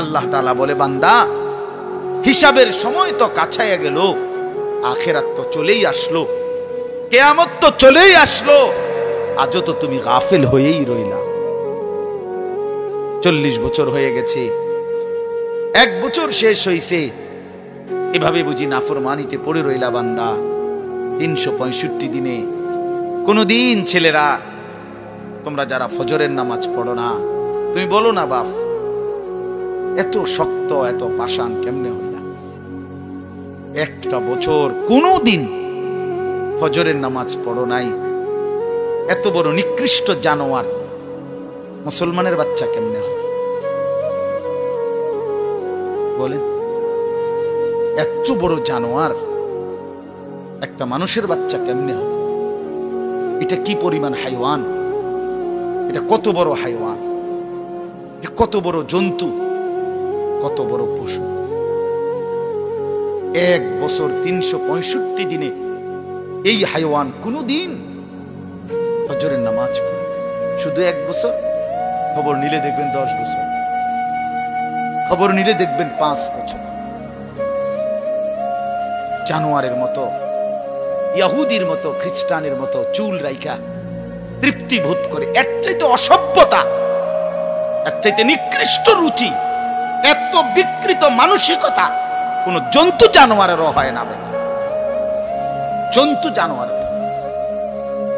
আল্লাহ তাআলা বলে, বান্দা হিসাবের সময় তো কাছাইয়া গেল, আখিরাত তো চলেই আসলো, কিয়ামত তো চলেই আসলো, আজও তো তুমি গাফিল হয়েই রইলা। 40 বছর হয়ে গেছে, 1 বছর শেষ হইছে, এভাবে বুঝি নাফরমানিতে পড়ে রইলা বান্দা। 365 দিনে কোনদিন ছেলেরা তোমরা যারা ফজরের নামাজ পড়ো না, তুমি বলো না বাপ এত শক্ত এত পাষাণ কেমনে হইলা? 1টা বছর কোনদিন ফজরের নামাজ পড়ো নাই, এত বড় নিকৃষ্ট জানোয়ার মুসলমানের বাচ্চা কেমনে হয় বলেন? এত বড় জানোয়ার একটা মানুষের বাচ্চা কেমনে হয়? এটা কি পরিমাণ হাইওয়ান, এটা কত বড় হাইওয়ান, এটা কত বড় জন্তু, কত বড় পশু। 1 বছর 365 দিনে এই হাইওয়ান কোনদিন ফজরের নামাজ পড়ে? শুধু 1 বছর, খবর নিলে দেখবেন 10 বছর, খবর নিলে দেখবেন 5 বছর। জানোয়ারের মতো, ইহুদির মতো, খ্রিস্টানের মতো চুল রাইখা তৃপ্তি বোধ করে, এর চাইতে অসভ্যতা, এর চাইতে নিকৃষ্ট রুচি, এত বিকৃত মানসিকতা কোন জন্তু জানোয়ারেরও হয় না। জন্তু জানোয়ার,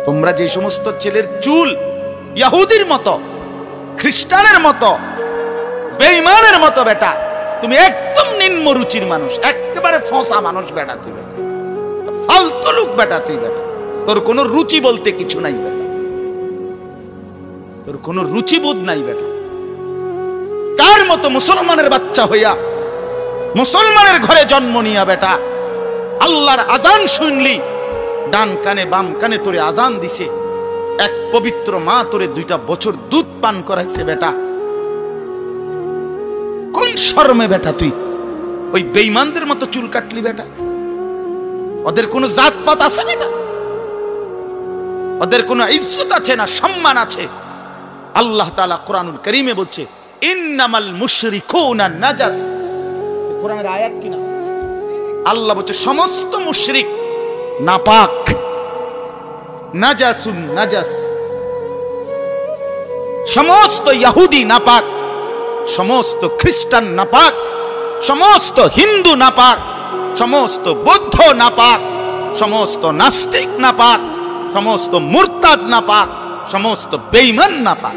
তোমরা যে সমস্ত ছেলের চুল ইহুদির মতো, খ্রিস্টানের মতো, বেঈমানের মতো, বেটা তুমি একদম নিম্ন রুচির মানুষ, একেবারে ফসা মানুষ বেটা, তুই ফালতু লোক বেটা, তুই বেটা, তোর কোনো রুচি বলতে কিছু নাই বেটা, তোর কোনো রুচিবোধ নাই বেটা। কার মতো মুসলমানের বাচ্চা হইয়া, মুসলমানের ঘরে জন্ম নিয়া বেটা, আল্লাহর আজান শুনলি, ডান কানে বাম কানে তোরে আজান দিছে, এক পবিত্র মা তোরে 2টা বছর দুধ পান করাইছে বেটা, কোন শরমে বেটা তুই ওই বেঈমানদের মতো চুল কাটলি বেটা? ওদের কোনো জাতপাত আছে বেটা? ওদের কোনো ইজ্জত আছে না সম্মান আছে? আল্লাহ তাআলা কোরআনুল কারীমে বলছে, ইন্নামাল মুশরিকুনা নাজাস। কোরআনের আয়াত কিনা? আল্লাহ বলছে সমস্ত মুশরিক নাপাক, নাজাসুন নাজাস, সমস্ত ইহুদি নাপাক, সমস্ত খ্রিস্টান নাপাক, সমস্ত হিন্দু নাপাক, সমস্ত বৌদ্ধ নাপাক, সমস্ত নাস্তিক নাপাক, সমস্ত মুরতাদ নাপাক, সমস্ত বেঈমান নাপাক।